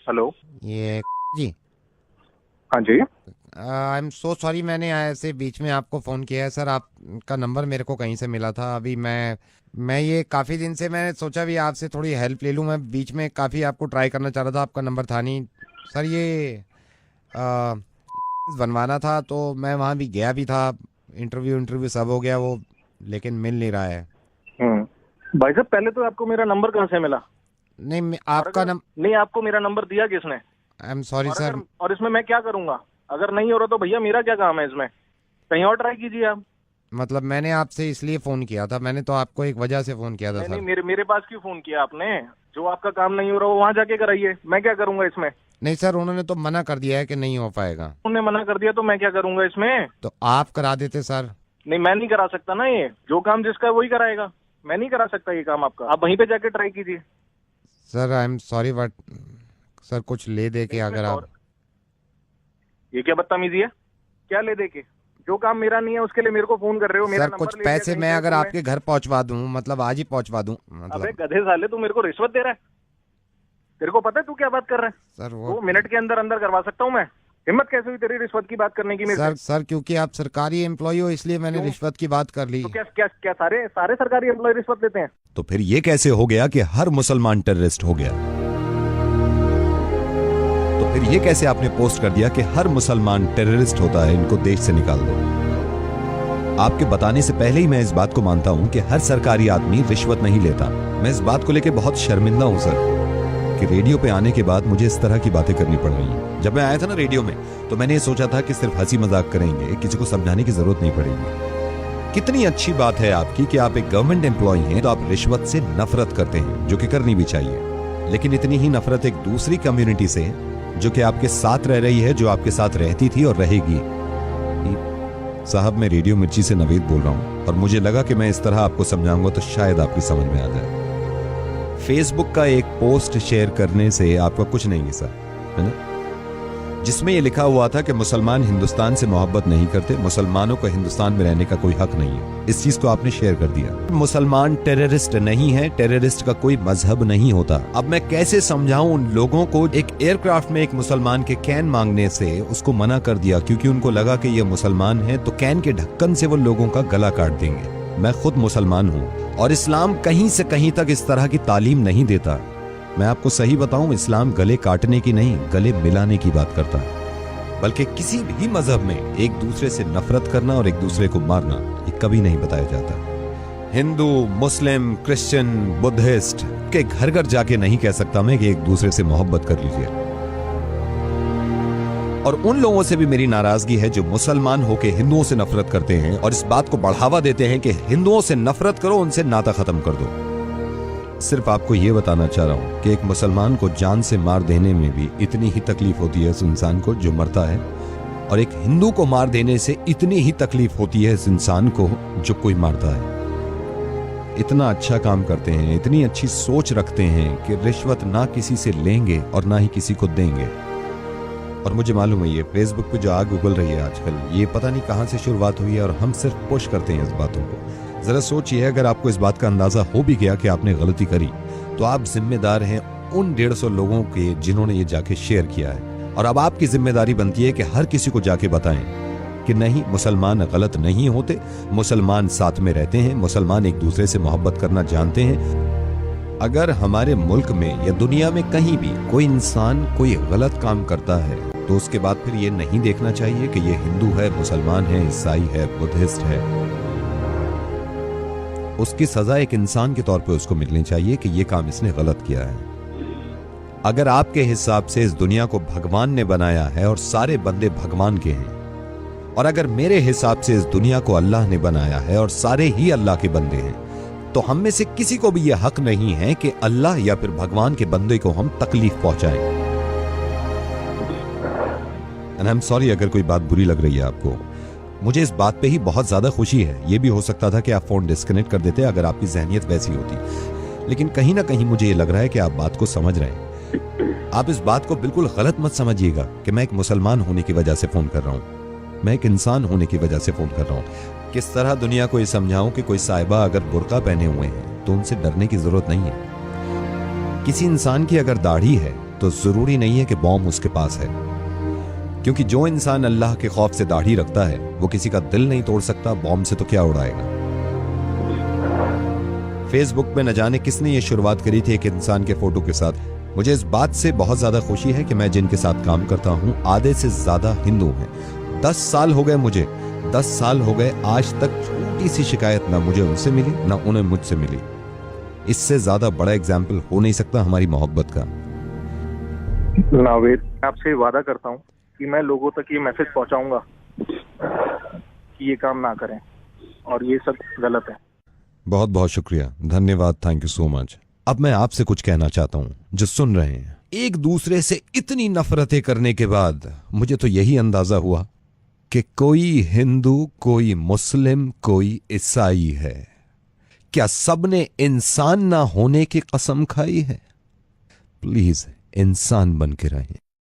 Hello. ये जी। हाँ जी। I am so sorry, मैंने ऐसे बीच में आपको फ़ोन किया है सर। आपका नंबर मेरे को कहीं से मिला था। अभी मैं ये काफ़ी दिन से मैंने सोचा भी आपसे थोड़ी हेल्प ले लूँ। मैं बीच में काफ़ी आपको ट्राई करना चाह रहा था, आपका नंबर था नहीं सर। ये आ, बनवाना था तो मैं वहाँ भी गया भी था। इंटरव्यू इंटरव्यू सब हो गया वो, लेकिन मिल नहीं रहा है। भाई साहब, पहले तो आपको मेरा नंबर कहाँ से मिला? नहीं और आपका अगर नम नहीं, आपको मेरा नंबर दिया किसने? आई एम सॉरी और सर। अगर और इसमें मैं क्या करूंगा? अगर नहीं हो रहा तो भैया मेरा क्या काम है इसमें? कहीं और ट्राई कीजिए आप। मतलब मैंने आपसे इसलिए फ़ोन किया था, मैंने तो आपको एक वजह से फ़ोन किया था नहीं नहीं, सर। मेरे मेरे पास क्यों फोन किया आपने? जो आपका काम नहीं हो रहा वो वहां जाके कराइए, मैं क्या करूंगा इसमें? नहीं सर, उन्होंने तो मना कर दिया है कि नहीं हो पाएगा। उन्होंने मना कर दिया तो मैं क्या करूंगा इसमें? तो आप करा देते सर। नहीं, मैं नहीं करा सकता ना। ये जो काम जिसका है वही कराएगा। मैं नहीं करा सकता ये काम आपका। आप वहीं पे जाके ट्राई कीजिए। Sir I am sorry but sir कुछ ले दे के नहीं, इसमें अगर आप। सॉरी? ये क्या बदतमीजी है? क्या ले दे के? जो काम मेरा नहीं है उसके लिए मेरे को फोन कर रहे हो? मेरा सर कुछ नंबर ले लिया पैसे कहीं मैं से अगर तुमने? आपके घर पहुंचवा दूं, मतलब आज ही पहुंचवा दूं अबे मतलब। गधे साले, तू मेरे को रिश्वत दे रहा है? तेरे को पता है तू क्या बात कर रहा है? सर वो 2 मिनट के अंदर अंदर करवा सकता हूँ मैं। हिम्मत कैसे हुई तेरी रिश्वत की बात करने की मेरे सर से? सर क्योंकि आप सरकारी एम्प्लॉय हो इसलिए मैंने क्यों? रिश्वत की बात कर ली। तो क्या क्या क्या सारे सारे सरकारी एम्प्लॉय रिश्वत लेते हैं? तो फिर ये कैसे हो गया कि हर मुसलमान टेररिस्ट हो गया? तो फिर ये कैसे आपने पोस्ट कर दिया कि हर मुसलमान टेररिस्ट होता है, इनको देश से निकाल दो? आपके बताने से पहले ही मैं इस बात को मानता हूं कि हर सरकारी आदमी रिश्वत नहीं लेता। मैं इस बात को लेकर बहुत शर्मिंदा हूं सर, कि रेडियो पे आने के बाद मुझे इस तरह की बातें करनी पड़ रही हैं। जब मैं आया था ना रेडियो में, तो मैंने ये सोचा था कि सिर्फ हंसी मजाक करेंगे, किसी को समझाने की जरूरत नहीं पड़ेगी। कितनी अच्छी बात है आपकी कि आप एक गवर्नमेंट एम्प्लॉय हैं तो आप रिश्वत से नफरत करते हैं, जो कि करनी भी चाहिए। लेकिन इतनी ही नफरत एक दूसरी कम्युनिटी से, जो कि आपके साथ रह रही है, जो आपके साथ रहती थी और रहेगी। साहब, मैं रेडियो मिर्ची से नवीद बोल रहा हूं, और मुझे लगा कि मैं इस तरह आपको समझाऊंगा तो शायद आपकी समझ में आ जाए। फेसबुक का एक पोस्ट शेयर करने से आपका कुछ नहीं है सर, है ना, जिसमें यह लिखा हुआ था कि मुसलमान हिंदुस्तान से मोहब्बत नहीं करते, मुसलमानों को हिंदुस्तान में रहने का कोई हक नहीं है। इस चीज को आपने शेयर कर दिया। मुसलमान टेररिस्ट नहीं है, टेररिस्ट का कोई मजहब नहीं होता। अब मैं कैसे समझाऊं उन लोगों को? एक एयरक्राफ्ट में एक मुसलमान के कैन मांगने से उसको मना कर दिया, क्योंकि उनको लगा कि ये मुसलमान है तो कैन के ढक्कन से वो लोगों का गला काट देंगे। मैं खुद मुसलमान हूं और इस्लाम कहीं से कहीं तक इस तरह की तालीम नहीं देता। मैं आपको सही बताऊं, इस्लाम गले काटने की नहीं, गले मिलाने की बात करता है। बल्कि किसी भी मजहब में एक दूसरे से नफरत करना और एक दूसरे को मारना, ये कभी नहीं बताया जाता। हिंदू, मुस्लिम, क्रिश्चियन, बुद्धिस्ट के घर घर जाके नहीं कह सकता मैं कि एक दूसरे से मोहब्बत कर लीजिए। और उन लोगों से भी मेरी नाराजगी है जो मुसलमान होके हिंदुओं से नफरत करते हैं और इस बात को बढ़ावा देते हैं कि हिंदुओं से नफरत करो, उनसे नाता खत्म कर दो। सिर्फ आपको यह बताना चाह रहा हूं कि एक मुसलमान को जान से मार देने में भी इतनी ही तकलीफ होती है उस इंसान को जो मरता है, और एक हिंदू को मार देने से इतनी ही तकलीफ होती है इस इंसान को जो कोई मारता है। इतना अच्छा काम करते हैं, इतनी अच्छी सोच रखते हैं कि रिश्वत ना किसी से लेंगे और ना ही किसी को देंगे। और मुझे मालूम है ये फेसबुक पे जो आग उगल रही है आजकल, ये पता नहीं कहां से शुरुआत हुई है, और हम सिर्फ पुश करते हैं इस बातों को। जरा सोचिए, अगर आपको इस बात का अंदाजा हो भी गया कि आपने गलती करी, तो आप जिम्मेदार हैं उन 150 लोगों के जिन्होंने ये जाके शेयर किया है। और अब आपकी जिम्मेदारी बनती है कि हर किसी को जाके बताएं कि नहीं, मुसलमान गलत नहीं होते, मुसलमान साथ में रहते हैं, मुसलमान एक दूसरे से मोहब्बत करना जानते हैं। अगर हमारे मुल्क में या दुनिया में कहीं भी कोई इंसान कोई गलत काम करता है, तो उसके बाद फिर ये नहीं देखना चाहिए कि ये हिंदू है, मुसलमान है, ईसाई है, बुद्धिस्ट है। उसकी सजा एक इंसान के तौर पे उसको मिलनी चाहिए कि ये काम इसने गलत किया है। अगर आपके हिसाब से इस दुनिया को भगवान ने बनाया है और सारे बंदे भगवान के हैं, और अगर मेरे हिसाब से इस दुनिया को अल्लाह ने बनाया है और सारे ही अल्लाह के बंदे हैं, तो हम में से किसी को भी यह हक नहीं है कि अल्लाह या फिर भगवान के बंदे को हम तकलीफ पहुंचाएं। एंड आई एम सॉरी अगर कोई बात बुरी लग रही है आपको। मुझे इस बात पे ही बहुत ज्यादा खुशी है। यह भी हो सकता था कि आप फोन डिस्कनेक्ट कर देते अगर आपकी जहनियत वैसी होती, लेकिन कहीं ना कहीं मुझे ये लग रहा है कि आप बात को समझ रहे हैं। आप इस बात को बिल्कुल गलत मत समझिएगा कि मैं एक मुसलमान होने की वजह से फोन कर रहा हूं। मैं एक इंसान होने की वजह से फोन कर रहा हूं। किस तरह दुनिया को ये समझाऊं कि कोई साहिबा अगर बुर्का पहने हुए हैं तो उनसे डरने की जरूरत नहीं है। किसी इंसान की अगर दाढ़ी है तो जरूरी नहीं है कि बॉम्ब उसके पास है, क्योंकि जो इंसान अल्लाह के खौफ से दाढ़ी रखता है वो किसी का दिल नहीं तोड़ सकता, बॉम्ब से तो क्या उड़ाएगा। फेसबुक पे न जाने किसने ये शुरुआत करी थी एक इंसान के फोटो के साथ। मुझे इस बात से बहुत ज्यादा खुशी है कि मैं जिनके साथ काम करता हूं आधे से ज्यादा हिंदू हैं। 10 साल हो गए मुझे, 10 साल हो गए, आज तक छोटी सी शिकायत ना मुझे उनसे मिली ना उन्हें मुझसे मिली। इससे ज्यादा बड़ा एग्जाम्पल हो नहीं सकता हमारी मोहब्बत का। नावेद, आपसे वादा करता हूँ कि मैं लोगों तक ये मैसेज पहुंचाऊंगा कि ये काम ना करें और ये सब गलत है। बहुत बहुत शुक्रिया, धन्यवाद, थैंक यू सो मच। अब मैं आपसे कुछ कहना चाहता हूं जो सुन रहे हैं। एक दूसरे से इतनी नफरतें करने के बाद मुझे तो यही अंदाजा हुआ कि कोई हिंदू, कोई मुस्लिम, कोई ईसाई है। क्या सबने इंसान ना होने की कसम खाई है? प्लीज इंसान बन के रहें।